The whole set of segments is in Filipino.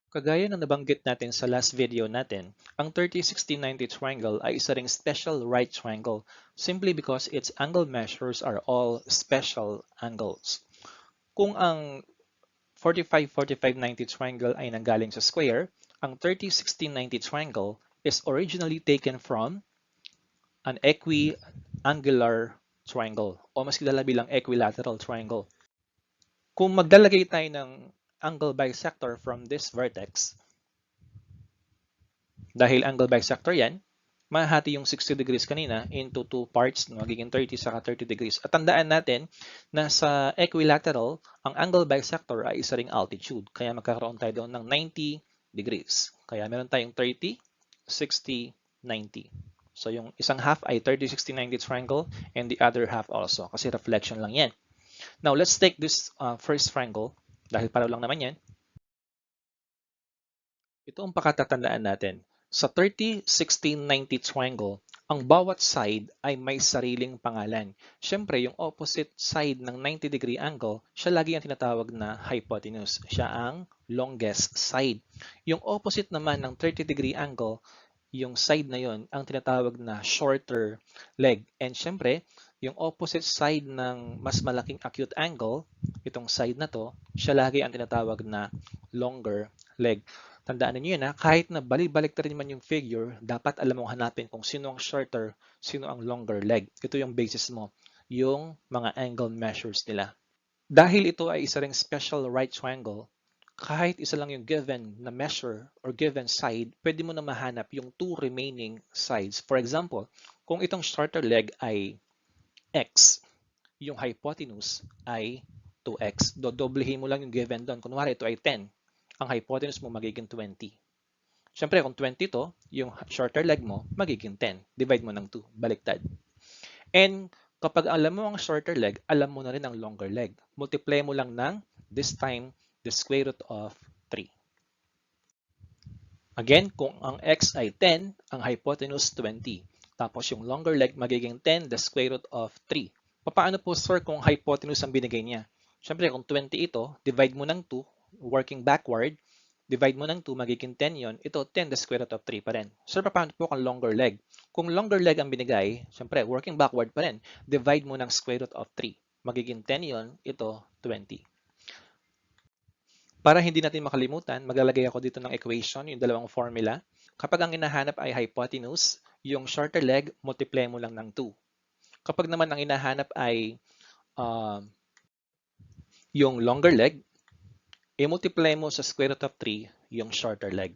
Kagaya ng nabanggit natin sa last video natin, ang 30-60-90 triangle ay isa ring special right triangle simply because its angle measures are all special angles. Kung ang 45-45-90 triangle ay nanggaling sa square, ang 30-60-90 triangle is originally taken from an equiangular triangle o mas kilala bilang equilateral triangle. Kung maglalagay tayo ng angle bisector from this vertex, dahil angle bisector yan, mahati yung 60 degrees kanina into two parts, magiging 30 saka 30 degrees. At tandaan natin na sa equilateral, ang angle bisector ay isa ring altitude. Kaya magkakaroon tayo doon ng 90 degrees. Kaya meron tayong 30, 60, 90. So yung isang half ay 30, 60, 90 triangle and the other half also kasi reflection lang yan. Now let's take this first triangle dahil pareho lang naman yan. Ito ang pakatatandaan natin. Sa 30, 60, 90 triangle, ang bawat side ay may sariling pangalan. Siyempre, yung opposite side ng 90-degree angle, siya lagi ang tinatawag na hypotenuse. Siya ang longest side. Yung opposite naman ng 30-degree angle, yung side na yon ang tinatawag na shorter leg. And siyempre, yung opposite side ng mas malaking acute angle, itong side na to, siya lagi ang tinatawag na longer leg. Tandaan niyo yun ha, kahit na balik-balik na rin man yung figure, dapat alam mong hanapin kung sino ang shorter, sino ang longer leg. Ito yung basis mo, yung mga angle measures nila. Dahil ito ay isa ring special right triangle, kahit isa lang yung given na measure or given side, pwede mo na mahanap yung two remaining sides. For example, kung itong shorter leg ay x, yung hypotenuse ay 2x. Dodoblehin mo lang yung given doon. Kunwari ito ay 10. Ang hypotenuse mo magiging 20. Siyempre, kung 20 to, yung shorter leg mo magiging 10. Divide mo ng 2. Baliktad. And kapag alam mo ang shorter leg, alam mo na rin ang longer leg. Multiply mo lang ng, this time, the square root of 3. Again, kung ang x ay 10, ang hypotenuse 20. Tapos yung longer leg magiging 10, the square root of 3. Paano po, sir, kung hypotenuse ang binigay niya? Siyempre, kung 20 ito, divide mo ng 2, working backward, divide mo ng 2, magiging 10 yon. Ito, 10 the square root of 3 pa rin. Sir, paano po kung longer leg? Kung longer leg ang binigay, siyempre, working backward pa rin. Divide mo ng square root of 3. Magiging 10 yon, ito, 20. Para hindi natin makalimutan, maglalagay ako dito ng equation, yung dalawang formula. Kapag ang hinahanap ay hypotenuse, yung shorter leg, multiply mo lang ng 2. Kapag naman ang hinahanap ay yung longer leg, i-multiply mo sa square root of 3 yung shorter leg.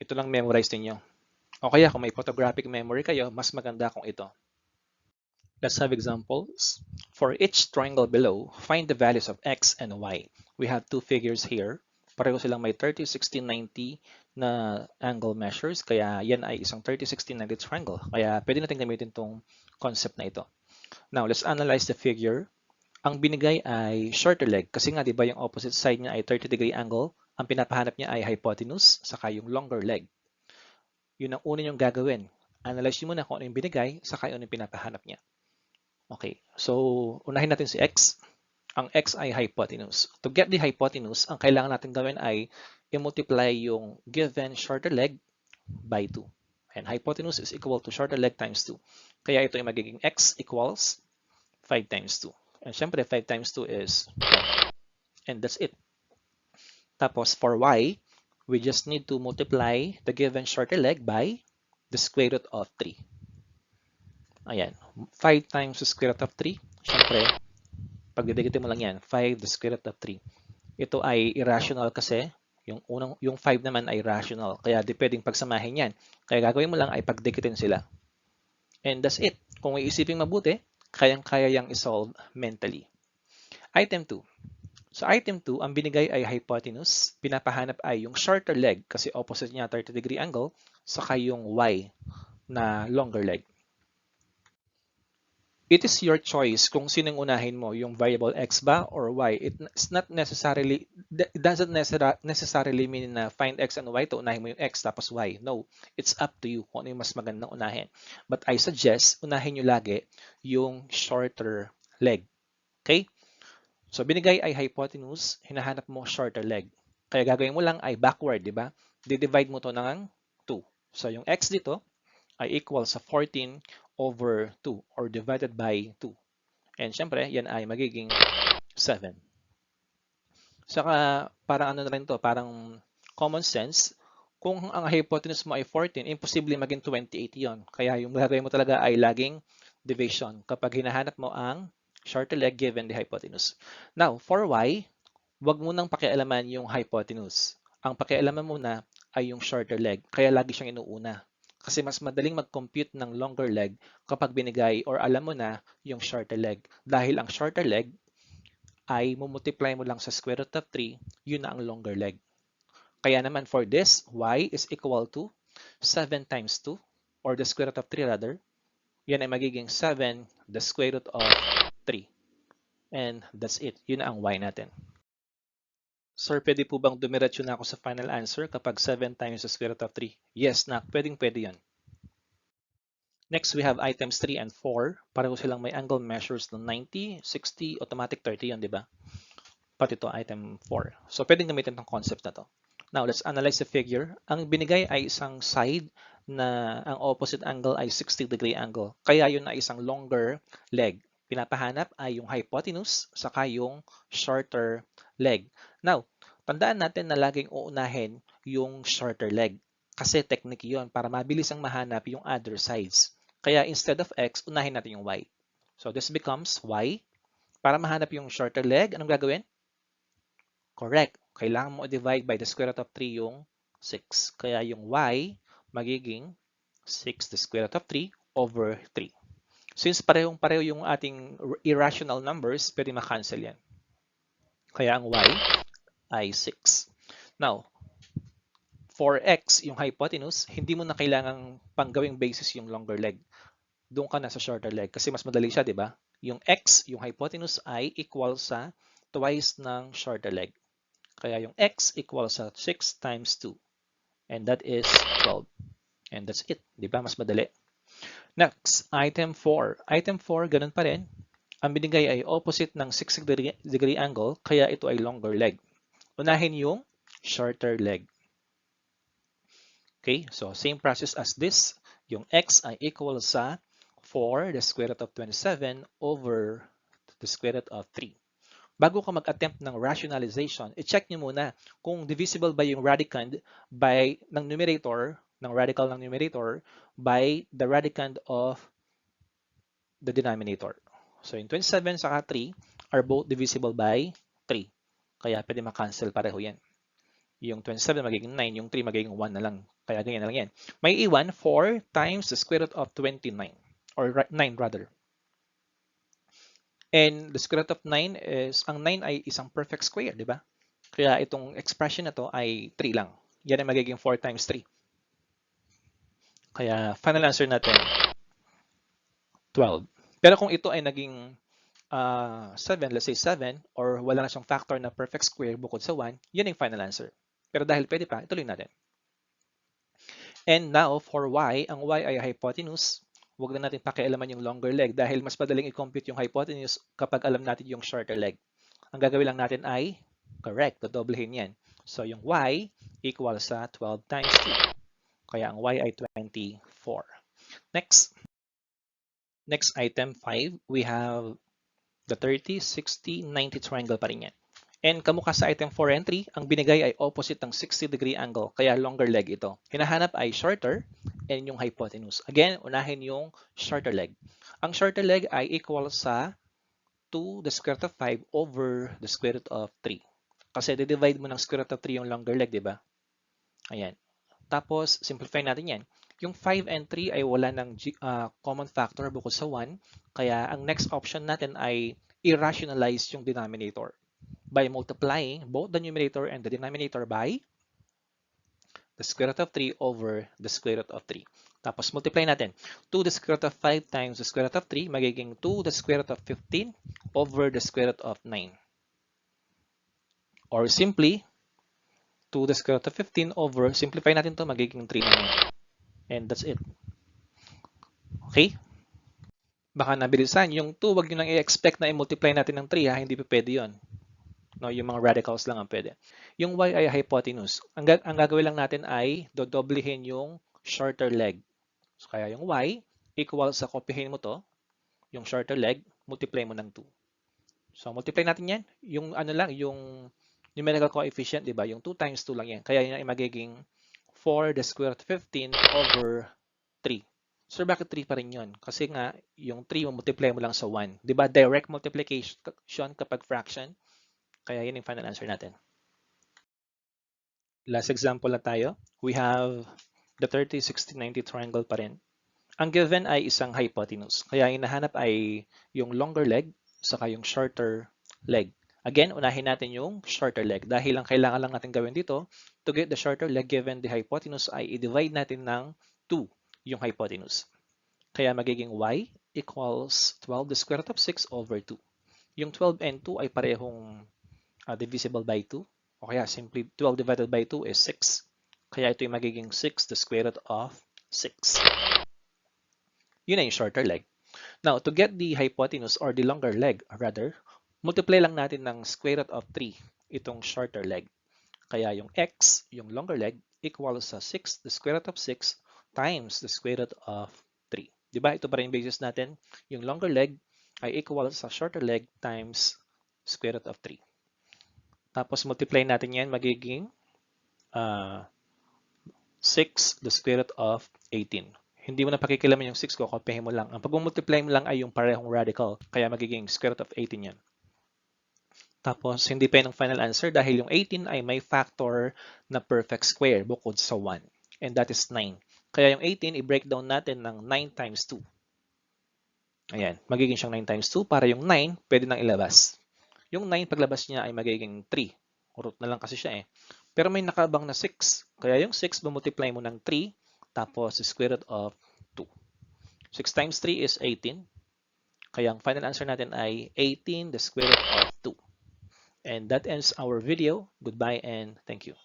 Ito lang memorize ninyo. O kaya kung may photographic memory kayo, mas maganda kung ito. Let's have examples. For each triangle below, find the values of x and y. We have two figures here. Pareho silang may 30, 60, 90 na angle measures. Kaya yan ay isang 30, 60, 90 triangle. Kaya pwede natin gamitin itong concept na ito. Now, let's analyze the figure. Ang binigay ay shorter leg. Kasi nga, di ba yung opposite side niya ay 30-degree angle. Ang pinapahanap niya ay hypotenuse, saka yung longer leg. Yun ang una niyong gagawin. Analyze niyo muna kung ano yung binigay, saka ano yung pinapahanap niya. Okay, so unahin natin si x. Ang x ay hypotenuse. To get the hypotenuse, ang kailangan natin gawin ay i-multiply yung given shorter leg by 2. And hypotenuse is equal to shorter leg times 2. Kaya ito ay magiging x equals 5 times 2. And syempre, 5 times 2 is 10. And that's it. Tapos for y, we just need to multiply the given shorter leg by the square root of 3. Ayan, 5 times the square root of 3. Siyempre, pagdidikitin mo lang yan, 5 the square root of 3. Ito ay irrational kasi yung 5 naman ay rational. Kaya di pwedeng pagsamahin yan. Kaya gagawin mo lang ay pagdikitin sila. And that's it. Kung iisipin mabuti, kayang-kaya yang isolve mentally. Item 2. Sa item 2, ang binigay ay hypotenuse. Pinapahanap ay yung shorter leg kasi opposite niya 30-degree angle, saka yung y na longer leg. It is your choice kung sinong unahin mo, yung variable x ba or y. It doesn't necessarily mean na find x and y to unahin mo yung x tapos y. No, it's up to you kung ano yung mas magandang unahin. But I suggest unahin nyo lagi yung shorter leg. Okay? So binigay ay hypotenuse, hinahanap mo shorter leg. Kaya gagawin mo lang ay backward, di ba? Di-divide mo to ng 2. So yung x dito ay equal sa 14 over 2 or divided by 2. And syempre, yan ay magiging 7. Saka parang ano na rin to, parang common sense. Kung ang hypotenuse mo ay 14, imposible maging 28 yon. Kaya yung gagawin mo talaga ay laging division kapag hinahanap mo ang shorter leg given the hypotenuse. Now, for y, wag mo nang pakialaman yung hypotenuse. Ang pakialaman muna ay yung shorter leg. Kaya lagi siyang inuuna. Kasi mas madaling mag-compute ng longer leg kapag binigay or alam mo na yung shorter leg. Dahil ang shorter leg ay mumultiply mo lang sa square root of 3, yun na ang longer leg. Kaya naman for this, y is equal to 7 times 2, or the square root of 3 rather. Yan ay magiging 7, the square root of 3. And that's it. Yun na ang y natin. Sir, pwede po bang dumiretso na ako sa final answer kapag 7 times the square root of 3? Yes, na. Pwede yan. Next, we have items 3 and 4. Pareho silang may angle measures ng 90, 60, automatic 30 yun, di ba? Pati ito, item 4. So, pwedeng gamitin itong concept na to. Now, let's analyze the figure. Ang binigay ay isang side na ang opposite angle ay 60-degree angle. Kaya yun ay isang longer leg. Pinapahanap ay yung hypotenuse saka yung shorter leg. Now, tandaan natin na laging uunahin yung shorter leg. Kasi technique yun para mabilis ang mahanap yung other sides. Kaya instead of x, unahin natin yung y. So, this becomes y. Para mahanap yung shorter leg, anong gagawin? Correct. Kailangan mo i-divide by the square root of 3 yung 6. Kaya yung y magiging 6 the square root of 3 over 3. Since parehong-pareho yung ating irrational numbers, pwede ma-cancel yan. Kaya ang y ay 6. Now, for x, yung hypotenuse, hindi mo na kailangang panggawing basis yung longer leg. Doon ka na sa shorter leg kasi mas madali siya, di ba? Yung x, yung hypotenuse ay equal sa twice ng shorter leg. Kaya yung x equals sa 6 times 2. And that is 12. And that's it. Di ba? Mas madali. Next, item 4. Item 4, ganun pa rin. Ang binigay ay opposite ng 60-degree angle, kaya ito ay longer leg. Unahin yung shorter leg. Okay, so same process as this. Yung x ay equal sa 4 the square root of 27 over the square root of 3. Bago ka mag-attempt ng rationalization, i-check nyo muna kung divisible ba yung radicand by ng numerator, ng radical ng numerator, by the radicand of the denominator. So, yung 27 saka 3 are both divisible by 3. Kaya pwede ma-cancel pareho yan. Yung 27 magiging 9, yung 3 magiging 1 na lang. Kaya ganyan na lang yan. May iwan 4 times the square root of 29, or 9 rather. And the square root of 9 is, ang 9 ay isang perfect square, di ba? Kaya itong expression na to ay 3 lang. Yan ay magiging 4 times 3. Kaya final answer natin, 12. Pero kung ito ay naging 7, let's say 7, or wala na siyang factor na perfect square bukod sa 1, yan yung final answer. Pero dahil pwede pa, ituloy natin. And now, for y, ang y ay hypotenuse. Huwag na natin pakialaman yung longer leg dahil mas madaling i-compute yung hypotenuse kapag alam natin yung shorter leg. Ang gagawin lang natin ay, correct, dodoblehin yan. So yung y equal sa 12 times 2. Kaya ang y ay 24. Next item 5, we have the 30, 60, 90 triangle pa rin yan. And kamukha sa item 4 and 3, ang binigay ay opposite ng 60-degree angle, kaya longer leg ito. Hinahanap ay shorter and yung hypotenuse. Again, unahin yung shorter leg. Ang shorter leg ay equal sa 2 the square root of 5 over the square root of 3. Kasi di-divide mo ng square root of 3 yung longer leg, di ba? Ayan. Tapos, simplify natin yan. Yung 5 and 3 ay wala ng common factor bukod sa 1. Kaya ang next option natin ay i-rationalize yung denominator by multiplying both the numerator and the denominator by the square root of 3 over the square root of 3. Tapos multiply natin. 2 the square root of 5 times the square root of 3 magiging 2 the square root of 15 over the square root of 9. Or simply, 2 the square root of 15 over, simplify natin to magiging 3 na yun. And that's it. Okay? Baka nabilisan. Yung 2, wag nyo nang i-expect na i-multiply natin ng 3 ha. Hindi pa pwede yun. No, yung mga radicals lang ang pwede. Yung y ay hypotenuse. Ang gagawin lang natin ay dodoblehin yung shorter leg. So, kaya yung y equals sa kopyahin mo to, yung shorter leg, multiply mo ng 2. So, multiply natin yan. Yung ano lang, yung numerical coefficient, di ba? Yung 2 times 2 lang yan. Kaya yun ay magiging 4 the square root of 15 over 3. So, bakit 3 pa rin yun? Kasi nga, yung 3 multiply mo lang sa 1. Di ba? Direct multiplication kapag fraction. Kaya yun yung final answer natin. Last example na tayo. We have the 30, 60, 90 triangle pa rin. Ang given ay isang hypotenuse. Kaya hinahanap ay yung longer leg saka yung shorter leg. Again, unahin natin yung shorter leg. Dahil ang kailangan lang natin gawin dito, to get the shorter leg given the hypotenuse ay i-divide natin ng 2 yung hypotenuse. Kaya magiging y equals 12 the square root of 6 over 2. Yung 12 and 2 ay parehong divisible by 2. O kaya simply 12 divided by 2 is 6. Kaya ito yung magiging 6 the square root of 6. Yun na yung shorter leg. Now, to get the hypotenuse or the longer leg, rather, multiply lang natin ng square root of 3 itong shorter leg. Kaya yung x, yung longer leg, equals sa 6 the square root of 6 times the square root of 3. Diba? Ito pa rin yung basis natin. Yung longer leg ay equal sa shorter leg times square root of 3. Tapos multiply natin yan, magiging 6 the square root of 18. Hindi mo na pakikilaman yung 6 ko, kopyahin mo lang. Ang pag-multiply mo lang ay yung parehong radical, kaya magiging square root of 18 yan. Tapos, hindi pa yun ang final answer dahil yung 18 ay may factor na perfect square bukod sa 1. And that is 9. Kaya yung 18, i-breakdown natin ng 9 times 2. Ayan, magiging siyang 9 times 2 para yung 9 pwede nang ilabas. Yung 9 paglabas niya ay magiging 3. Root na lang kasi siya eh. Pero may nakabang na 6. Kaya yung 6, bumultiply mo ng 3, tapos square root of 2. 6 times 3 is 18. Kaya ang final answer natin ay 18 the square root of 2. And that ends our video. Goodbye and thank you.